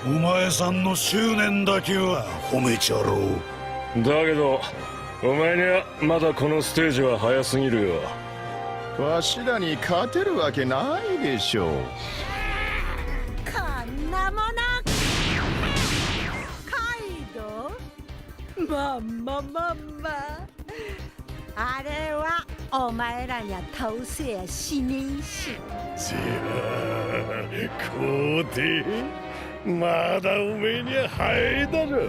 お前さんの執念だけは褒めちゃろう。だけどお前にはまだこのステージは早すぎるよ。わしらに勝てるわけないでしょう。こんなものカイドまんままんまあれはお前らには倒せやしねえし。じゃあ皇帝まだおめえには早いだろ。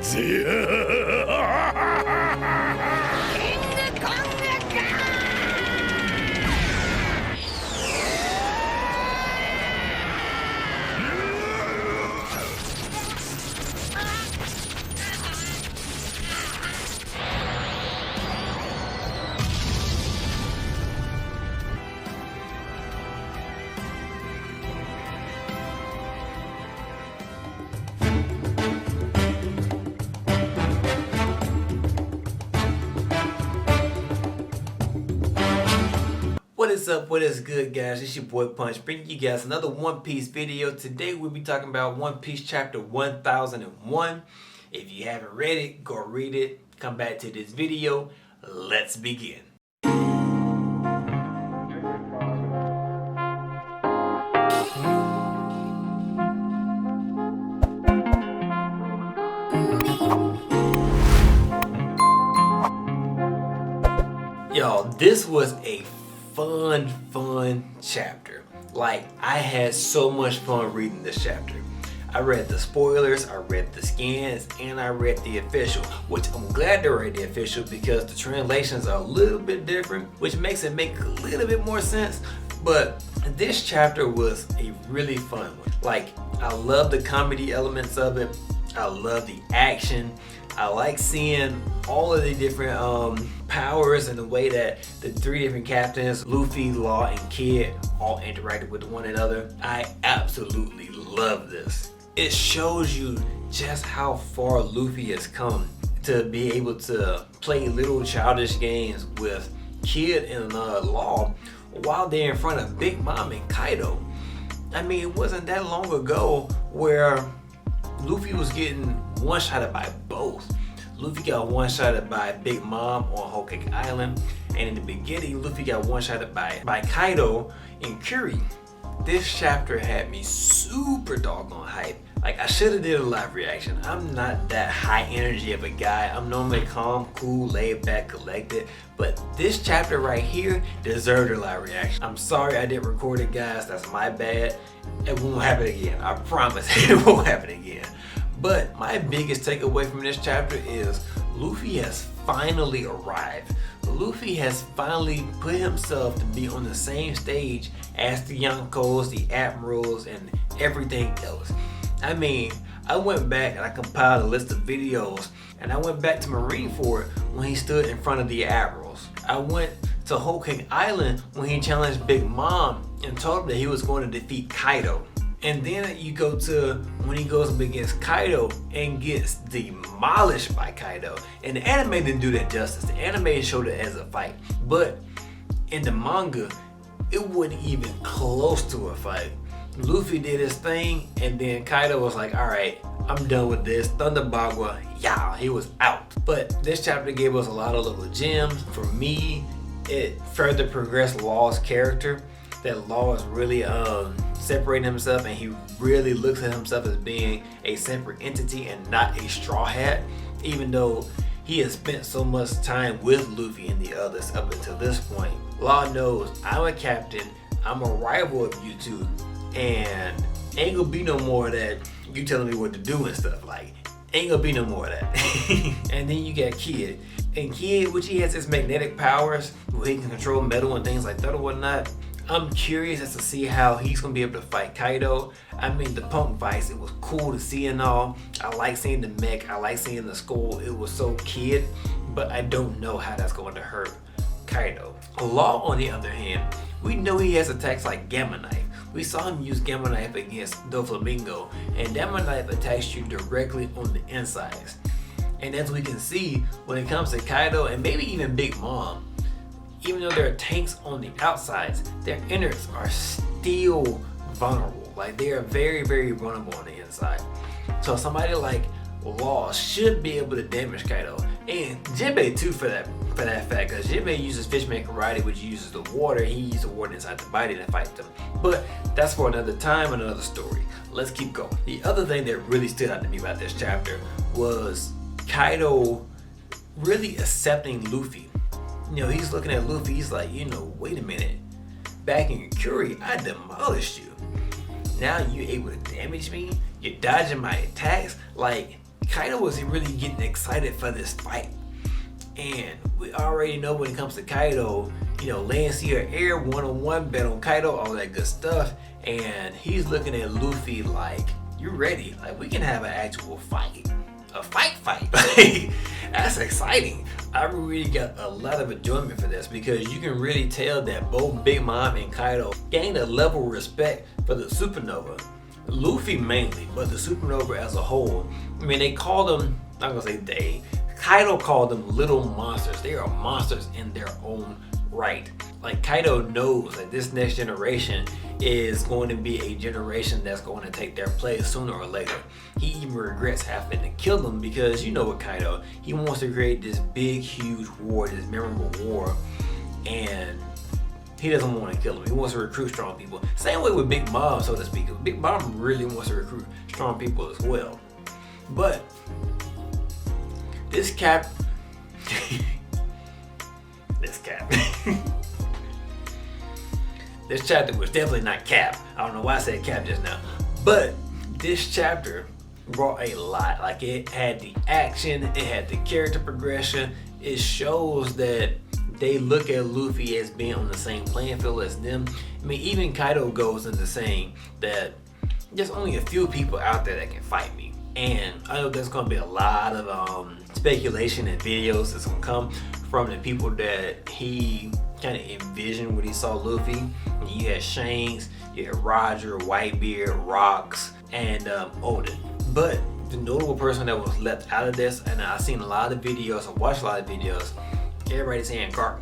じゃあキングコングか。What is up? What is good, guys? It's your boy Punch, bringing you guys another One Piece video. Today we'll be talking about One Piece chapter 1001. If you haven't read it, go read it. Come back to this video. Let's begin. Y'all, this was a fun chapter. Like, I had so much fun reading this chapter. I read the spoilers, I read the scans, and I read the official, which I'm glad to read the official because the translations are a little bit different, which makes it make a little bit more sense. But this chapter was a really fun one. Like, I love the comedy elements of it. I love the action. I like seeing all of the different powers and the way that the three different captains, Luffy, Law, and Kid, all interacted with one another. I absolutely love this. It shows you just how far Luffy has come to be able to play little childish games with Kid and Law while they're in front of Big Mom and Kaido. I mean, it wasn't that long ago where Luffy was getting one-shotted by both. Luffy got one-shotted by Big Mom on Whole Cake Island, and in the beginning, Luffy got one-shotted by Kaido in Curie. This chapter had me super doggone hype. Like, I should have did a live reaction. I'm not that high energy of a guy. I'm normally calm, cool, laid back, collected. But this chapter right here deserved a live reaction. I'm sorry I didn't record it, guys. That's my bad. It won't happen again. I promise it won't happen again. But my biggest takeaway from this chapter is Luffy has finally arrived. Luffy has finally put himself to be on the same stage as the yonkous, the admirals, and everything else. I mean, I went back and I compiled a list of videos, and I went back to Marineford when he stood in front of the admirals. I went to Whole Cake Island when he challenged Big Mom and told him that he was going to defeat Kaido. And then you go to when he goes up against Kaido and gets demolished by Kaido. And the anime didn't do that justice. The anime showed it as a fight. But in the manga, it wasn't even close to a fight. Luffy did his thing, and then Kaido was like, alright, I'm done with this. Thunder Bagua, yeah, he was out. But this chapter gave us a lot of little gems. For me, it further progressed Law's character. That Law is really separating himself, and he really looks at himself as being a separate entity and not a straw hat, even though he has spent so much time with Luffy and the others up until this point. Law knows I'm a captain, I'm a rival of you two, and ain't gonna be no more of that you telling me what to do and stuff. Like, ain't gonna be no more of that. And then you got Kid, and Kid, which he has his magnetic powers where he can control metal and things like that or whatnot. I'm curious as to see how he's gonna be able to fight Kaido. I mean, the punk fights, it was cool to see and all. I like seeing the mech, I like seeing the skull. It was so Kid, but I don't know how that's going to hurt Kaido. Law, on the other hand, we know he has attacks like Gamma Knife. We saw him use Gamma Knife against Doflamingo, and Gamma Knife attacks you directly on the insides. And as we can see, when it comes to Kaido and maybe even Big Mom, even though there are tanks on the outsides, their innards are still vulnerable. Like, they are very, very vulnerable on the inside. So somebody like Law should be able to damage Kaido, and Jinbei too for that fact, because Jinbei uses Fishman Karate, which uses the water. He uses the water inside the body to fight them. But that's for another time and another story. Let's keep going. The other thing that really stood out to me about this chapter was Kaido really accepting Luffy. You know, he's looking at Luffy, he's like, you know, wait a minute. Back in Curie, I demolished you. Now you're able to damage me? You're dodging my attacks? Like, Kaido was really getting excited for this fight. And we already know when it comes to Kaido, you know, land, sea, or air, one-on-one, bet on Kaido, all that good stuff. And he's looking at Luffy like, you ready? Like, we can have an actual fight. A fight. Like, that's exciting. I really got a lot of enjoyment for this, because you can really tell that both Big Mom and Kaido gained a level of respect for the supernova. Luffy mainly, but the supernova as a whole. I mean, they call them, I'm gonna say they, Kaido called them little monsters. They are monsters in their own right. Like, Kaido knows that this next generation is going to be a generation that's going to take their place sooner or later. He even regrets having to kill them, because you know what Kaido, he wants to create this big, huge war, this memorable war, and he doesn't want to kill them. He wants to recruit strong people. Same way with Big Mom, so to speak. Big Mom really wants to recruit strong people as well. But this chapter was definitely not cap. I don't know why I said cap just now. But this chapter brought a lot. Like, it had the action, it had the character progression. It shows that they look at Luffy as being on the same playing field as them. I mean, even Kaido goes into saying that there's only a few people out there that can fight me. And I know there's gonna be a lot of speculation and videos that's gonna come from the people that he kind of envisioned when he saw Luffy. You had Shanks, you had Roger, Whitebeard, Rocks, and Oden. But the notable person that was left out of this, and I've seen a lot of videos, I watched a lot of videos, everybody's saying Garp.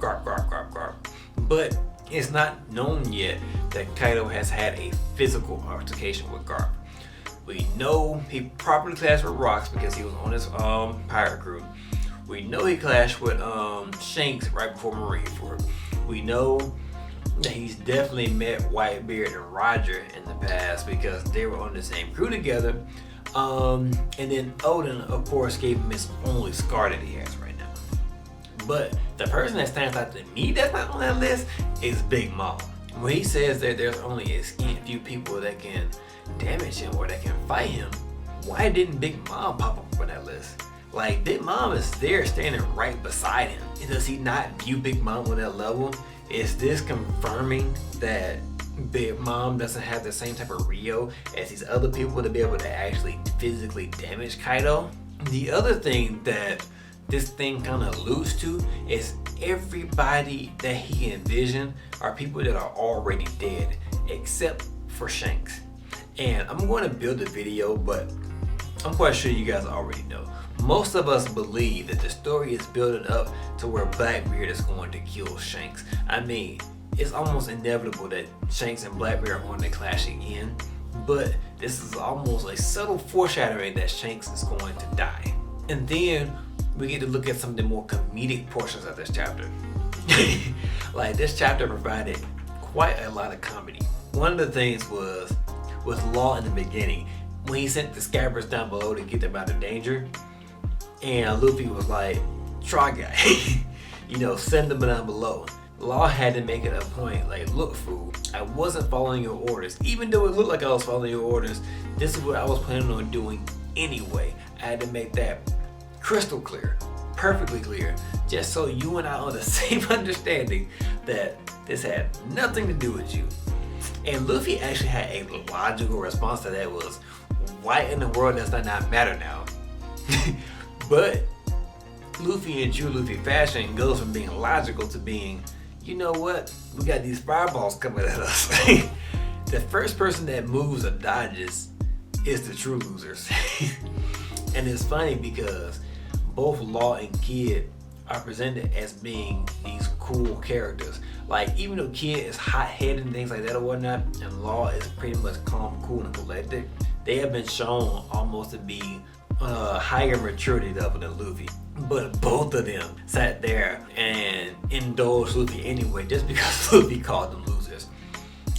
But it's not known yet that Kaido has had a physical altercation with Garp. We know he probably clashed with Rocks because he was on his pirate crew. We know he clashed with Shanks right before Marineford. We know that he's definitely met Whitebeard and Roger in the past because they were on the same crew together. And then Oden, of course, gave him his only scar that he has right now. But the person that stands out to me that's not on that list is Big Mom. When he says that there's only a scant few people that can damage him or that can fight him, why didn't Big Mom pop up on that list? Like, Big Mom is there standing right beside him. Does he not view Big Mom on that level? Is this confirming that Big Mom doesn't have the same type of Rio as these other people to be able to actually physically damage Kaido? The other thing that this thing kind of alludes to is everybody that he envisioned are people that are already dead, except for Shanks. And I'm going to build a video, but I'm quite sure you guys already know. Most of us believe that the story is building up to where Blackbeard is going to kill Shanks. I mean, it's almost inevitable that Shanks and Blackbeard are going to clash again, but this is almost a subtle foreshadowing that Shanks is going to die. And then we get to look at some of the more comedic portions of this chapter. Like, this chapter provided quite a lot of comedy. One of the things was with Law in the beginning, when he sent the Scabbards down below to get them out of danger, and Luffy was like, try guy, you know, send them down below. Law had to make it a point, like, look fool, I wasn't following your orders. Even though it looked like I was following your orders, this is what I was planning on doing anyway. I had to make that crystal clear, perfectly clear, just so you and I are on the same understanding that this had nothing to do with you. And Luffy actually had a logical response to that, was, why in the world does that not matter now? But Luffy in true Luffy fashion goes from being logical to being, you know what, we got these fireballs coming at us. The first person that moves or dodges is the true losers. And it's funny because both Law and Kid are presented as being these cool characters. Like, even though Kid is hot-headed and things like that or whatnot, and Law is pretty much calm, cool, and collected, they have been shown almost to be higher maturity level than Luffy. But both of them sat there and indulged Luffy anyway, just because Luffy called them losers,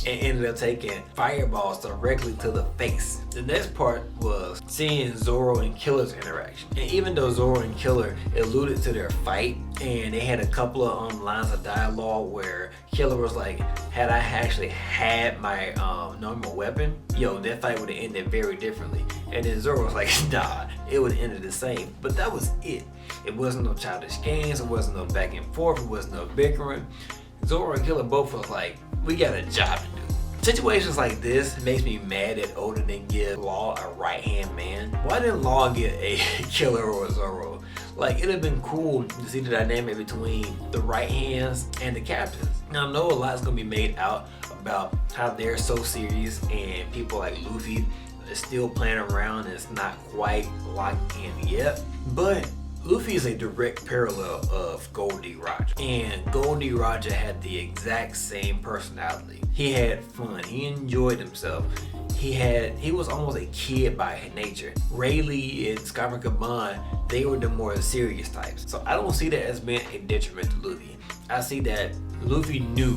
and ended up taking fireballs directly to the face. The next part was seeing Zoro and Killer's interaction. And even though Zoro and Killer alluded to their fight, and they had a couple of lines of dialogue where Killer was like, had I actually had my normal weapon, yo, that fight would have ended very differently. And then Zoro was like, nah, it would have ended the same. But that was it. It wasn't no childish games, it wasn't no back and forth, it wasn't no bickering. Zoro and Killer both was like, we got a job to do. Situations like this makes me mad that Oda didn't give Law a right-hand man. Why didn't Law get a Killer or a Zoro? Like, it'd have been cool to see the dynamic between the right hands and the captains. Now, I know a lot's gonna be made out about how they're so serious and people like Luffy is still playing around and it's not quite locked in yet. But Luffy is a direct parallel of Goldie Roger, and Goldie Roger had the exact same personality. He had fun, he enjoyed himself, he was almost a kid by nature. Rayleigh and Skyrim, they were the more serious types. So I don't see that as being a detriment to Luffy. I see that Luffy knew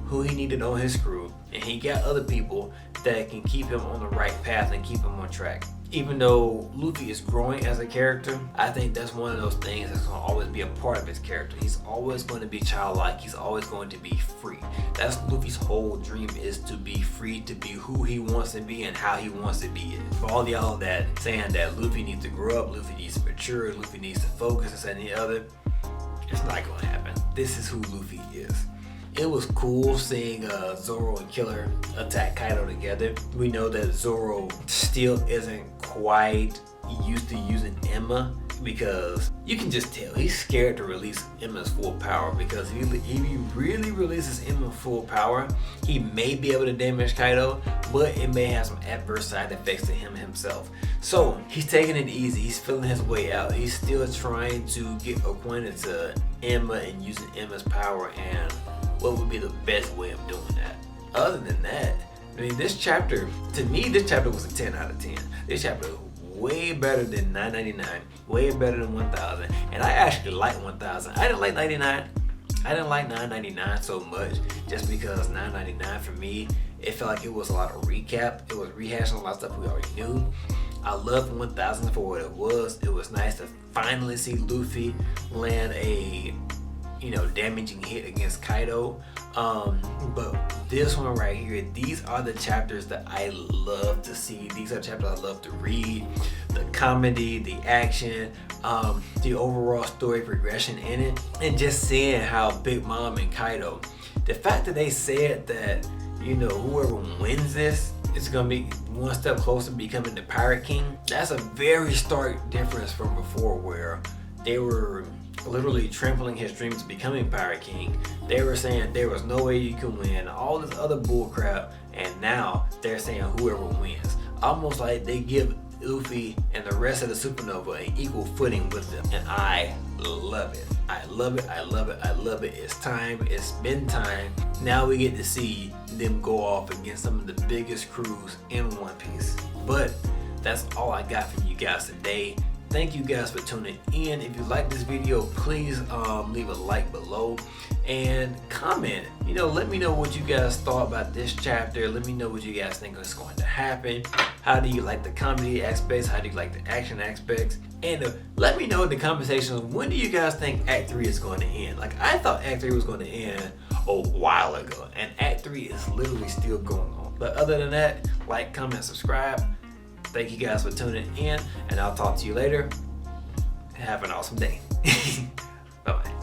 who he needed on his crew, and he got other people that can keep him on the right path and keep him on track. Even though Luffy is growing as a character, I think that's one of those things that's going to always be a part of his character. He's always going to be childlike. He's always going to be free. That's Luffy's whole dream, is to be free, to be who he wants to be and how he wants to be it. For all y'all that saying that Luffy needs to grow up, Luffy needs to mature, Luffy needs to focus, this and the other, it's not going to happen. This is who Luffy is. It was cool seeing Zoro and Killer attack Kaido together. We know that Zoro still isn't quite used to using Emma, because you can just tell he's scared to release Emma's full power, because if he really releases Emma's full power, he may be able to damage Kaido, but it may have some adverse side effects to him himself. So he's taking it easy, he's feeling his way out, he's still trying to get acquainted to Emma and using Emma's power and what would be the best way of doing that. Other than that, I mean, this chapter, to me, this chapter was a 10 out of 10. This chapter was way better than 999, way better than 1000, and I actually like 1000. I didn't like 99. I didn't like 999 so much, just because 999 for me, it felt like it was a lot of recap. It was rehashing a lot of stuff we already knew. I loved 1000 for what it was. It was nice to finally see Luffy land a damaging hit against Kaido. But this one right here, these are the chapters that I love to see. These are chapters I love to read. The comedy, the action, the overall story progression in it, and just seeing how Big Mom and Kaido, the fact that they said that, whoever wins this, it's gonna be one step closer to becoming the Pirate King. That's a very stark difference from before, where they were literally trampling his dreams of becoming Pirate King. They were saying there was no way you can win, all this other bull crap, and now they're saying whoever wins. Almost like they give Luffy and the rest of the supernova an equal footing with them, and I love it. I love it, I love it, I love it. It's time, it's been time. Now we get to see them go off against some of the biggest crews in One Piece. But that's all I got for you guys today. Thank you guys for tuning in. If you like this video, please leave a like below and comment. Let me know what you guys thought about this chapter. Let me know what you guys think is going to happen. How do you like the comedy aspects? How do you like the action aspects? And let me know in the conversations, when do you guys think Act 3 is going to end? Like, I thought Act 3 was going to end a while ago, and Act 3 is literally still going on. But other than that, like, comment, subscribe. Thank you guys for tuning in, and I'll talk to you later. Have an awesome day. Bye-bye.